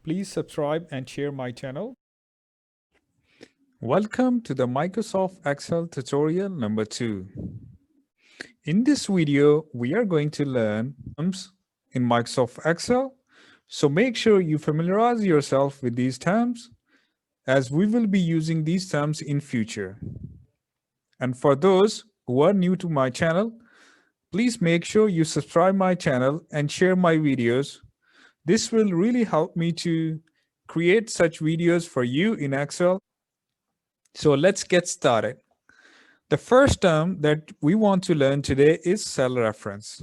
Please subscribe and share my channel. Welcome to the Microsoft Excel tutorial number 2. In this video, we are going to learn terms in Microsoft Excel. So make sure you familiarize yourself with these terms as we will be using these terms in future. And for those who are new to my channel, please make sure you subscribe my channel and share my videos. This will really help me to create such videos for you in Excel. So let's get started. The first term that we want to learn today is cell reference.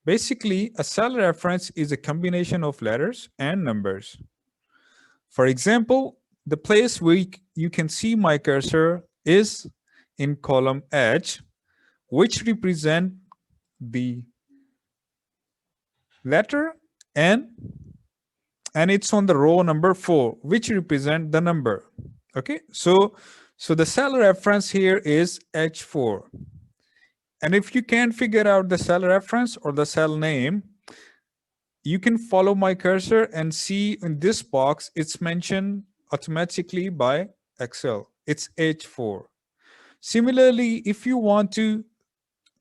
Basically, a cell reference is a combination of letters and numbers. For example, the place where you can see my cursor is in column H, which represent the letter N, and it's on the row number 4, which represent the number. Okay, so the cell reference here is H4. And if you can't figure out the cell reference or the cell name, you can follow my cursor and see in this box, it's mentioned automatically by Excel. It's H4. Similarly, if you want to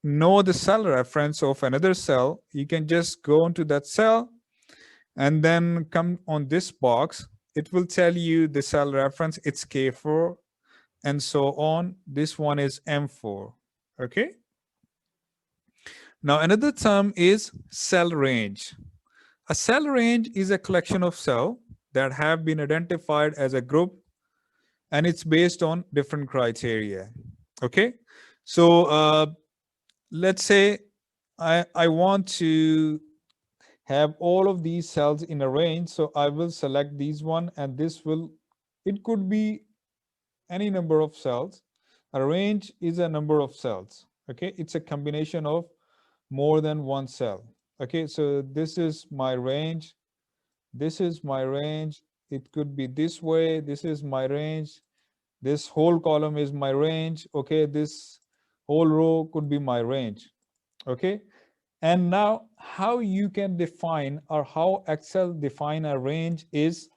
know the cell reference of another cell, you can just go into that cell and then come on this box. It will tell you the cell reference, it's K4 and so on. This one is M4. Okay. Now another term is cell range. A cell range is a collection of cells that have been identified as a group, and it's based on different criteria. Okay, so let's say I want to have all of these cells in a range, so I will select these one, and it could be any number of cells. A range is a number of cells. Okay, it's a combination of more than one cell. Okay, so this is my range. This is my range. It could be this way. This is my range. This whole column is my range. Okay, this whole row could be my range. Okay, and now how you can define, or how Excel define a range, is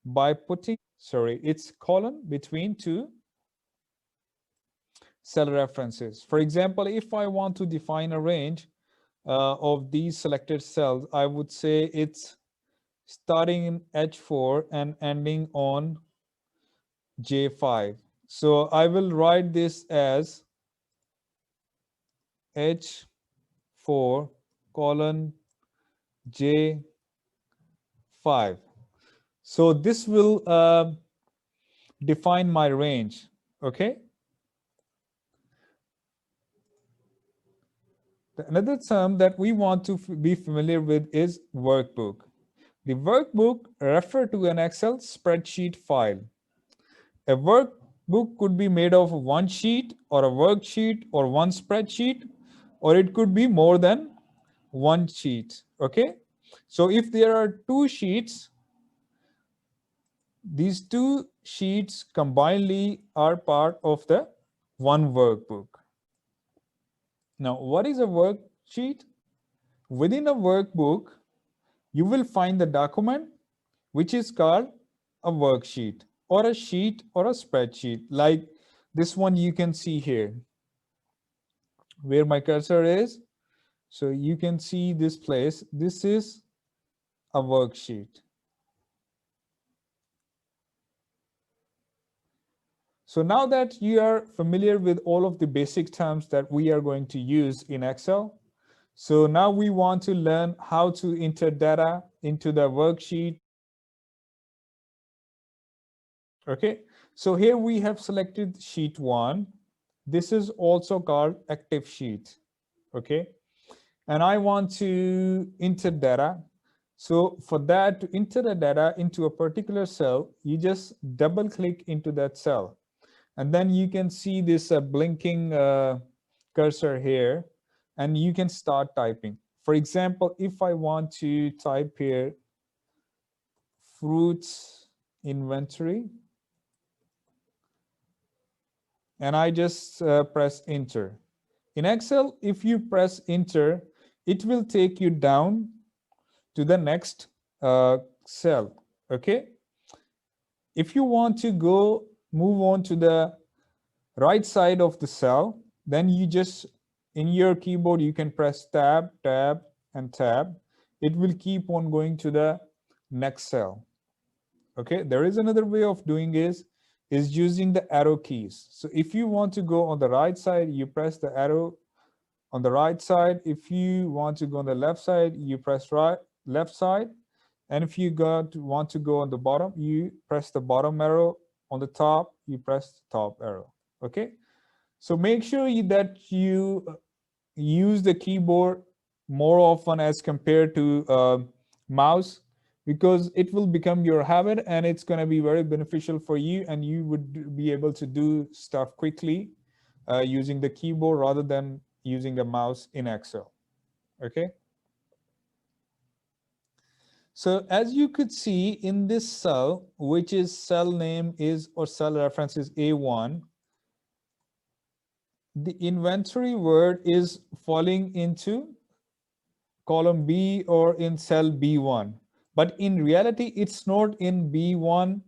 by putting, it's colon between two cell references. For example, if I want to define a range of these selected cells, I would say it's starting in H4 and ending on J5. So I will write this as H4 colon J5. So this will define my range. Okay. Another term that we want to be familiar with is workbook. The workbook refers to an Excel spreadsheet file. A workbook could be made of one sheet or a worksheet or one spreadsheet, or it could be more than one sheet. Okay, so if there are two sheets, these two sheets combinedly are part of the one workbook. Now, what is a worksheet? Within a workbook, you will find the document which is called a worksheet, or a sheet, or a spreadsheet, like this one you can see here where my cursor is. So you can see this place. This is a worksheet. So now that you are familiar with all of the basic terms that we are going to use in Excel, so now we want to learn how to enter data into the worksheet. Okay, so here we have selected sheet 1. This is also called active sheet. Okay, and I want to enter data. So for that, to enter the data into a particular cell, you just double click into that cell. And then you can see this blinking cursor here, and you can start typing. For example, if I want to type here, fruits inventory, and I just press enter. In Excel, if you press enter, it will take you down to the next cell. Okay. If you want to move on to the right side of the cell, then you just, in your keyboard, you can press tab, tab, and tab. It will keep on going to the next cell. Okay, there is another way of doing is using the arrow keys. So if you want to go on the right side, you press the arrow on the right side. If you want to go on the left side, you press left side. And if you want to go on the bottom, you press the bottom arrow. On the top, you press the top arrow. Okay, so make sure that you use the keyboard more often as compared to mouse, because it will become your habit and it's going to be very beneficial for you, and you would be able to do stuff quickly using the keyboard rather than using a mouse in Excel. Okay. So as you could see in this cell, which is cell name is, or cell reference is A1, the inventory word is falling into column B or in cell B1. But in reality, it's not in B1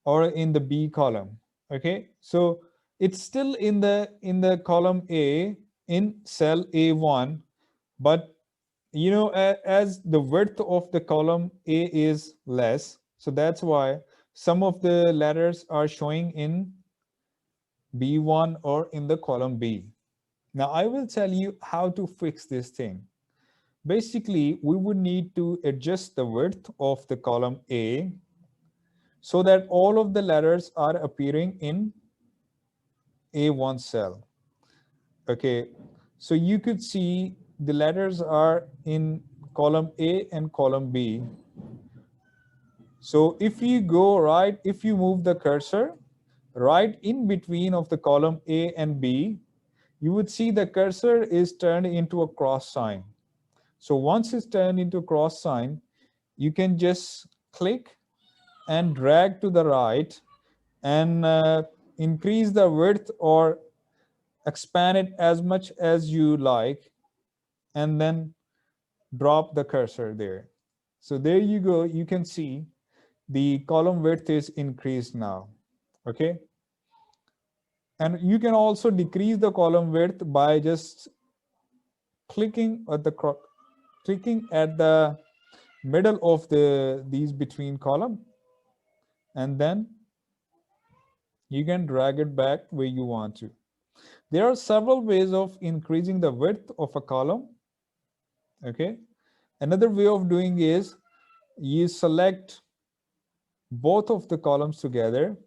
or in the B column. Okay, so it's still in the column A in cell A1, but you know, as the width of the column A is less, so that's why some of the letters are showing in B1 or in the column B. Now I will tell you how to fix this thing. Basically, we would need to adjust the width of the column A so that all of the letters are appearing in A1 cell. Okay, so you could see the letters are in column A and column B. So if you go right, if you move the cursor right in between of the column A and B, you would see the cursor is turned into a cross sign. So once it's turned into a cross sign, you can just click and drag to the right and increase the width or expand it as much as you like, and then drop the cursor there. So there you go. You can see the column width is increased now. Okay. And you can also decrease the column width by just clicking at the middle of these between column, and then you can drag it back where you want to. There are several ways of increasing the width of a column. Okay. Another way of doing is you select both of the columns together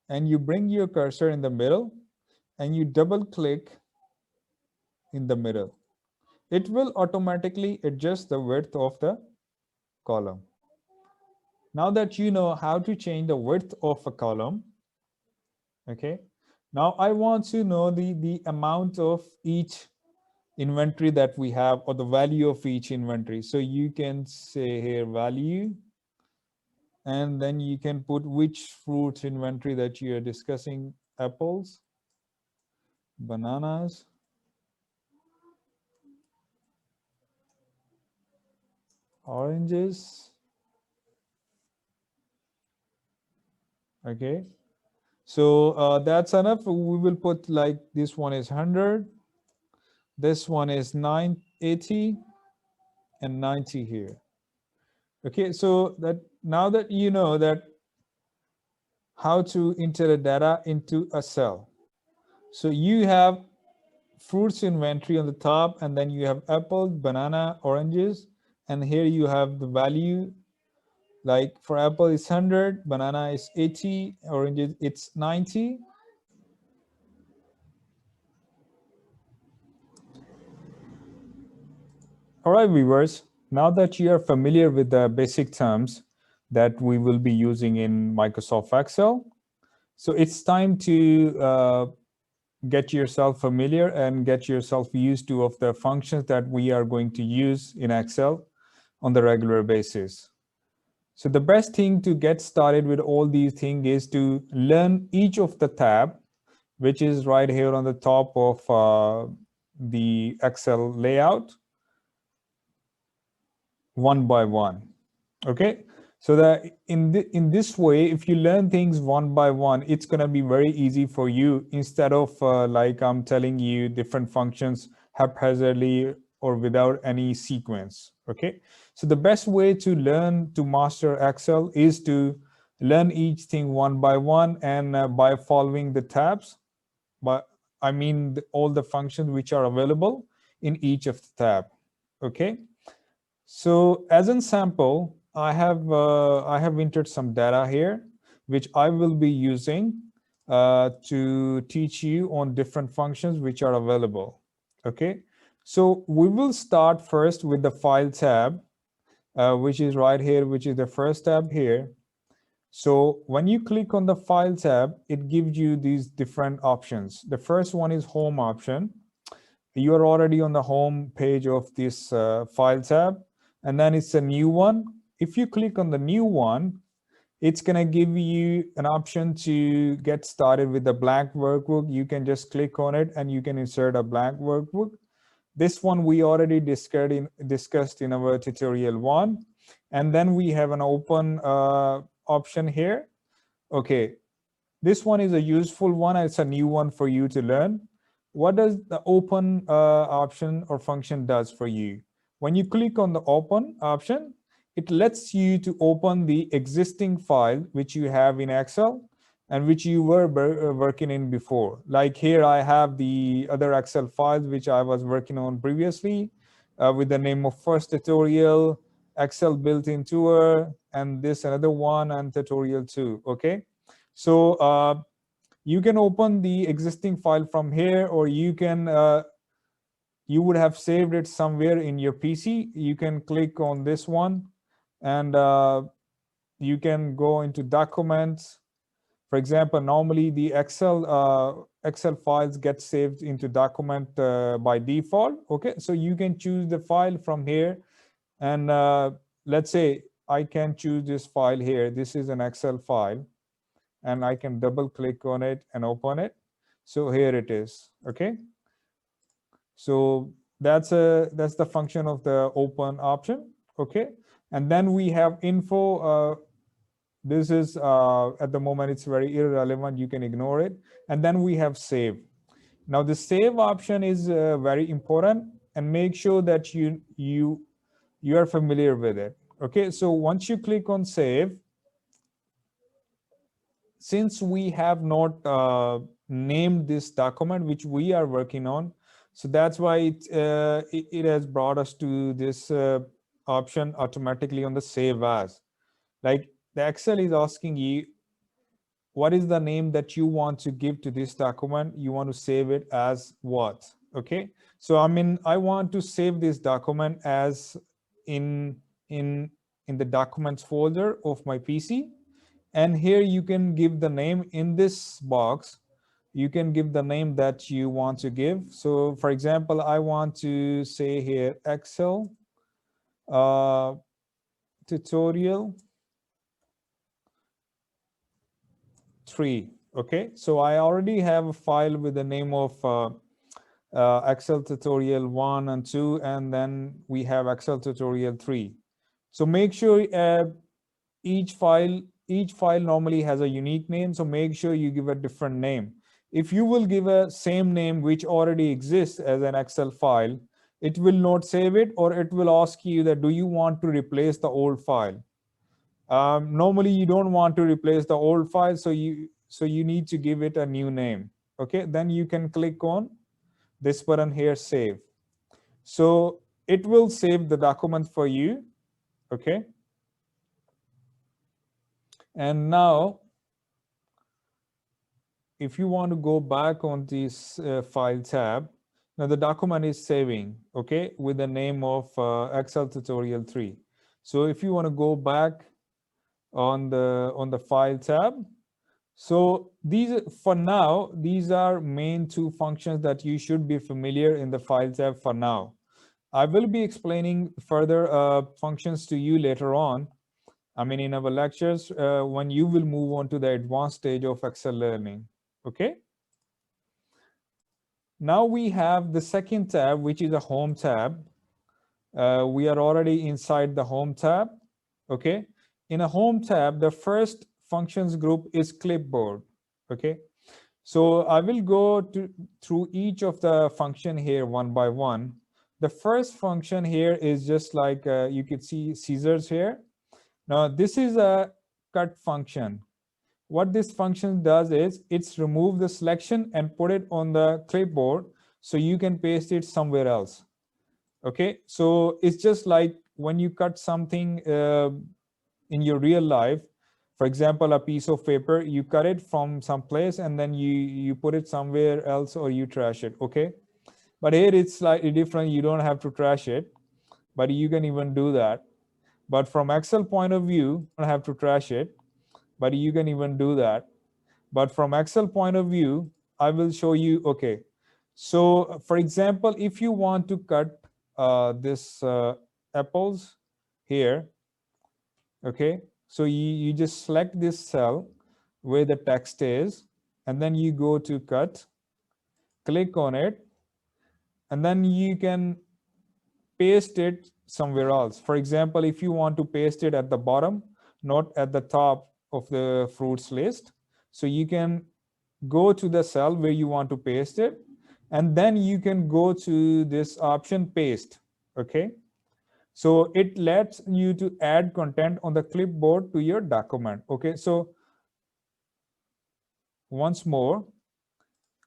and you bring your cursor in the middle and you double click in the middle. It will automatically adjust the width of the column. Now that you know how to change the width of a column, okay, now I want to know the amount of each inventory that we have, or the value of each inventory. So you can say here value, and then you can put which fruits inventory that you are discussing: apples, bananas, oranges. Okay, so that's enough. We will put like this one is 100, this one is 980, and 90 here. Okay, so that now that you know that how to enter the data into a cell. So you have fruits inventory on the top, and then you have apple, banana, oranges, and here you have the value. Like for apple it's 100, banana is 80, oranges it's 90. All right, viewers, now that you are familiar with the basic terms that we will be using in Microsoft Excel, so it's time to get yourself familiar and get yourself used to of the functions that we are going to use in Excel on the regular basis. So the best thing to get started with all these things is to learn each of the tab, which is right here on the top of the Excel layout, one by one. Okay, So that in this way, if you learn things one by one, it's going to be very easy for you, instead of like I'm telling you different functions haphazardly or without any sequence. Okay, so the best way to learn to master Excel is to learn each thing one by one, and by following the tabs. But I mean all the functions which are available in each of the tab. Okay, so as an sample, I have entered some data here, which I will be using to teach you on different functions which are available. Okay, so we will start first with the File tab, which is right here, which is the first tab here. So when you click on the File tab, it gives you these different options. The first one is Home option. You are already on the home page of this File tab, and then it's a new one. If you click on the new one, it's going to give you an option to get started with the blank workbook. You can just click on it and you can insert a blank workbook. This one we already discussed in our tutorial 1. And then we have an open option here. Okay, this one is a useful one. It's a new one for you to learn. What does the open option or function does for you? When you click on the open option, it lets you to open the existing file which you have in Excel and which you were working in before. Like here, I have the other Excel files which I was working on previously with the name of first tutorial, Excel built-in tour, and this another one, and tutorial 2. Okay. So you can open the existing file from here, or you can you would have saved it somewhere in your PC. You can click on this one, and you can go into documents. For example, normally the Excel files get saved into document by default. Okay, so you can choose the file from here, and let's say I can choose this file here. This is an Excel file, and I can double click on it and open it. So here it is. Okay, so that's the function of the open option. Okay, and then we have info. This is at the moment it's very irrelevant, you can ignore it. And then we have save. Now the save option is very important, and make sure that you are familiar with it. Okay, so once you click on save, since we have not named this document which we are working on, so that's why it has brought us to this option automatically on the save as. Like the Excel is asking you, what is the name that you want to give to this document? You want to save it as what? Okay, so I mean, I want to save this document as in in the documents folder of my PC. And here you can give the name in this box. You can give the name that you want to give. So for example, I want to say here Excel tutorial 3. Okay, so I already have a file with the name of Excel tutorial 1 and 2, and then we have Excel tutorial 3. So make sure each file normally has a unique name, so make sure you give a different name. If you will give a same name which already exists as an Excel file, it will not save it, or it will ask you that do you want to replace the old file. Normally you don't want to replace the old file, so you need to give it a new name. Okay, then you can click on this button here, save. So it will save the document for you. Okay, and now if you want to go back on this file tab, now the document is saving, okay, with the name of Excel tutorial 3. So if you want to go back on the file tab, so these for now, these are main two functions that you should be familiar in the file tab for now. I will be explaining further functions to you later on. I mean, in our lectures, when you will move on to the advanced stage of Excel learning. Okay. Now we have the second tab, which is a home tab. We are already inside the home tab. Okay. in a home tab, the first functions group is clipboard. Okay. So I will go through each of the function here one by one. The first function here is just like you could see scissors here. Now this is a cut function. What this function does is it's remove the selection and put it on the clipboard so you can paste it somewhere else. Okay, so it's just like when you cut something in your real life. For example, a piece of paper, you cut it from some place and then you put it somewhere else or you trash it. Okay, but here it's slightly different. You don't have to trash it, but you can even do that. But from Excel point of view, you don't have to trash it, but you can even do that. But from Excel point of view, I will show you. Okay, so for example, if you want to cut this apples here, okay, so you just select this cell where the text is, and then you go to cut, click on it, and then you can paste it somewhere else. For example, if you want to paste it at the bottom, not at the top of the fruits list, so you can go to the cell where you want to paste it, and then you can go to this option paste. Okay, so it lets you to add content on the clipboard to your document. Okay, so once more,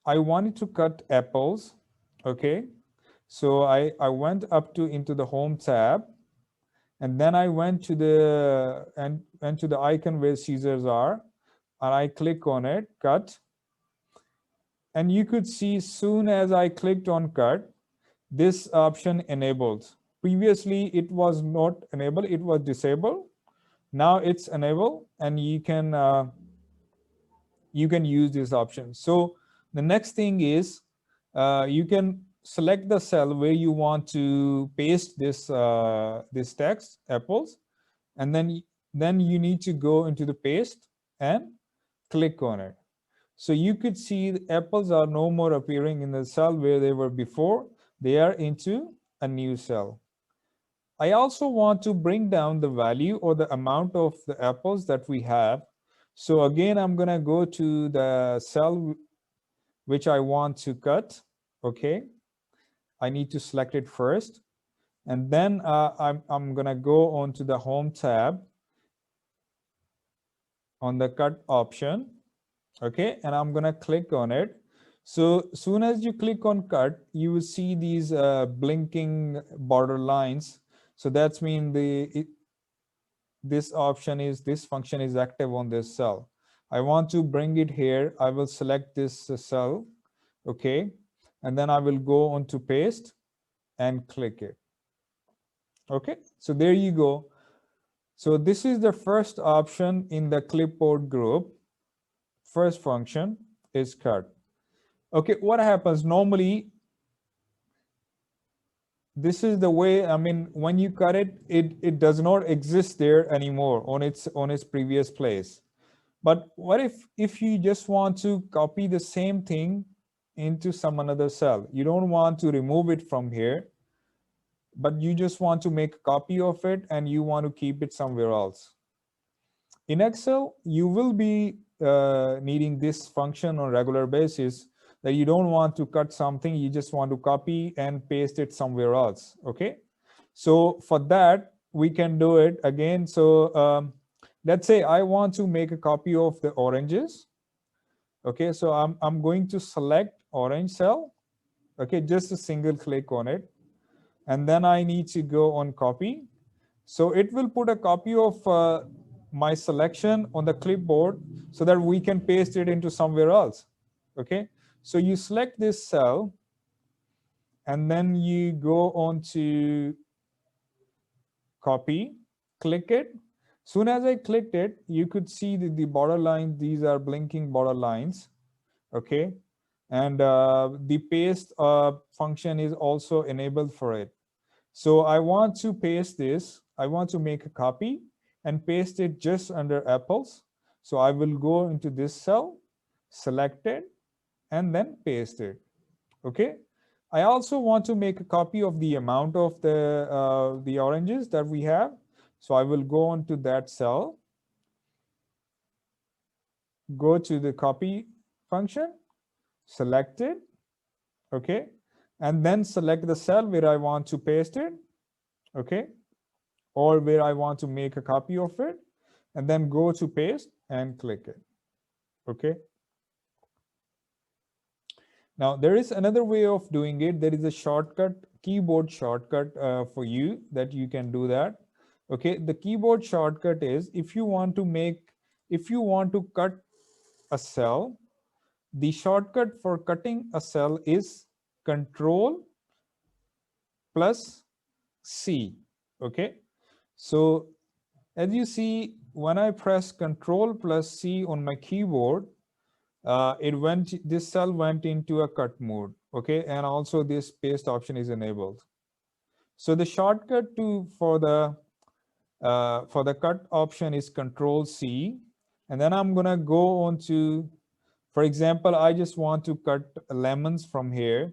I wanted to cut apples. Okay, so I went up to into the home tab, and then I went to the went to the icon where scissors are, and I click on it, cut. And you could see soon as I clicked on cut, this option enables. Previously, it was not enabled, it was disabled. Now it's enabled, and you can use this option. So the next thing is you can select the cell where you want to paste this text, apples, and then you need to go into the paste and click on it. So you could see the apples are no more appearing in the cell where they were before. They are into a new cell. I also want to bring down the value or the amount of the apples that we have. So again, I'm going to go to the cell which I want to cut. Okay, I need to select it first. And then I'm going to go on to the home tab on the cut option. Okay, and I'm going to click on it. So soon as you click on cut, you will see these blinking border lines. So that's mean this function is active on this cell. I want to bring it here. I will select this cell. Okay, and then I will go on to paste and click it. Okay, so there you go. So this is the first option in the clipboard group. First function is cut. Okay, what happens normally? This is the way, I mean, when you cut it, it does not exist there anymore on its previous place. But what if you just want to copy the same thing into some another cell? You don't want to remove it from here, but you just want to make a copy of it and you want to keep it somewhere else. In Excel, you will be needing this function on a regular basis, that you don't want to cut something, you just want to copy and paste it somewhere else. Okay, so for that we can do it again. So let's say I want to make a copy of the oranges. Okay, so I'm going to select orange cell. Okay, just a single click on it, and then I need to go on copy. So it will put a copy of my selection on the clipboard so that we can paste it into somewhere else. Okay, so you select this cell and then you go on to copy, click it. Soon as I clicked it, you could see the border lines. These are blinking border lines. Okay, and the paste function is also enabled for it. So I want to paste this. I want to make a copy and paste it just under apples. So I will go into this cell, select it, and then paste it. Okay. I also want to make a copy of the amount of the oranges that we have. So I will go on to that cell, go to the copy function, select it, okay, and then select the cell where I want to paste it, okay, or where I want to make a copy of it, and then go to paste and click it, okay. Now there is another way of doing it. There is a shortcut, keyboard shortcut for you that you can do that. Okay, the keyboard shortcut is if you want to cut a cell, the shortcut for cutting a cell is Control plus C. Okay, so as you see, when I press Control plus C on my keyboard, this cell went into a cut mode, okay, and also this paste option is enabled. So the shortcut for the cut option is Control C, and then I'm gonna go on to, for example, I just want to cut lemons from here,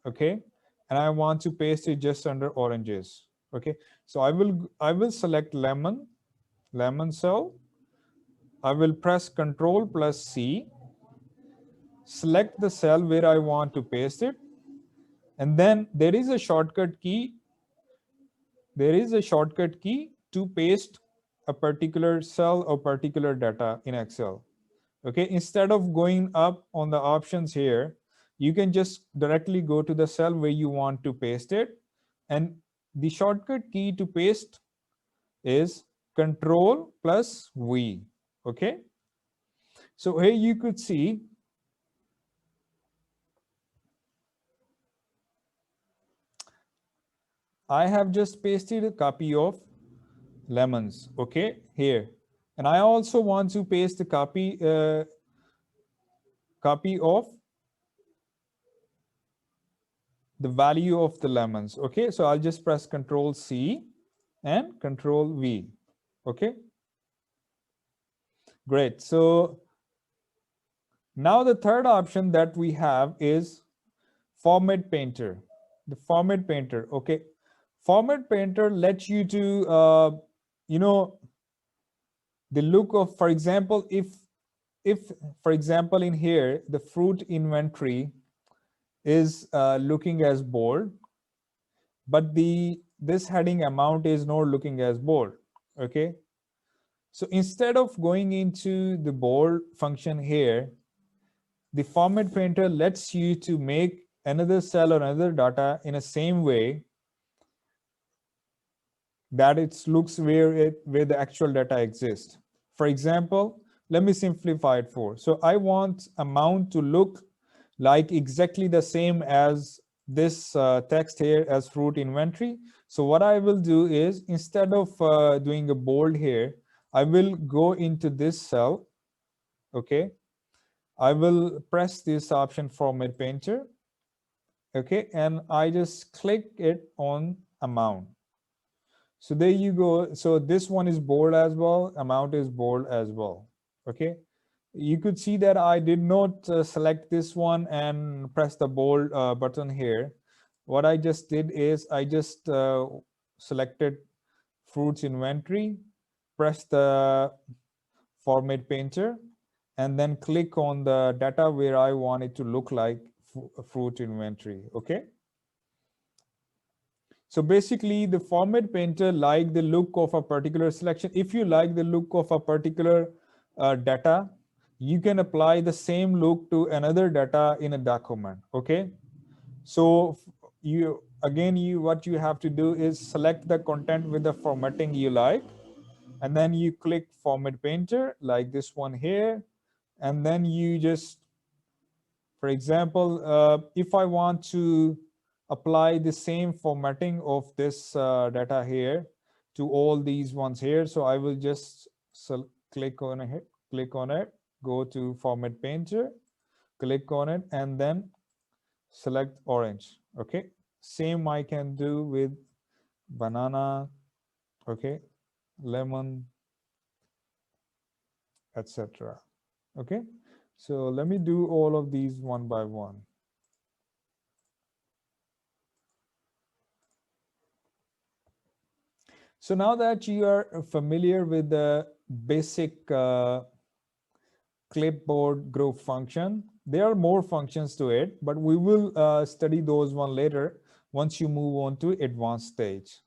okay, and I want to paste it just under oranges, okay. So I will select lemon cell. I will press Control plus C, select the cell where I want to paste it, and then there is a shortcut key. There is a shortcut key to paste a particular cell or particular data in Excel. Okay, instead of going up on the options here, you can just directly go to the cell where you want to paste it. And the shortcut key to paste is Control plus V. Okay, so here you could see I have just pasted a copy of lemons, okay, here. And I also want to paste a copy of the value of the lemons, okay. So I'll just press Control C and Control V, okay. Great. So now the third option that we have is Format Painter. The Format Painter, okay. Format Painter lets you to, the look of, for example, if for example in here the fruit inventory is looking as bold, but this heading amount is not looking as bold, okay. So instead of going into the bold function here, the Format Painter lets you to make another cell or another data in the same way that it looks where the actual data exists. For example, let me simplify it for. So I want amount to look like exactly the same as this text here as fruit inventory. So what I will do is, instead of doing a bold here, I will go into this cell, okay. I will press this option Format Painter, okay, and I just click it on amount. So there you go. So this one is bold as well, amount is bold as well, okay. You could see that I did not select this one and press the bold button here. What I just did is I just selected fruits inventory, press the Format Painter, and then click on the data where I want it to look like fruit inventory, okay. So basically the Format Painter like the look of a particular selection. If you like the look of a particular data, you can apply the same look to another data in a document, okay. So what you have to do is select the content with the formatting you like, and then you click Format Painter like this one here, and then you just, for example, if I want to apply the same formatting of this data here to all these ones here, so I will just click on it, go to Format Painter, click on it, and then select orange, okay. Same I can do with banana, okay, lemon, etc. Okay, so let me do all of these one by one. So now that you are familiar with the basic clipboard group function, there are more functions to it, but we will study those one later once you move on to advanced stage.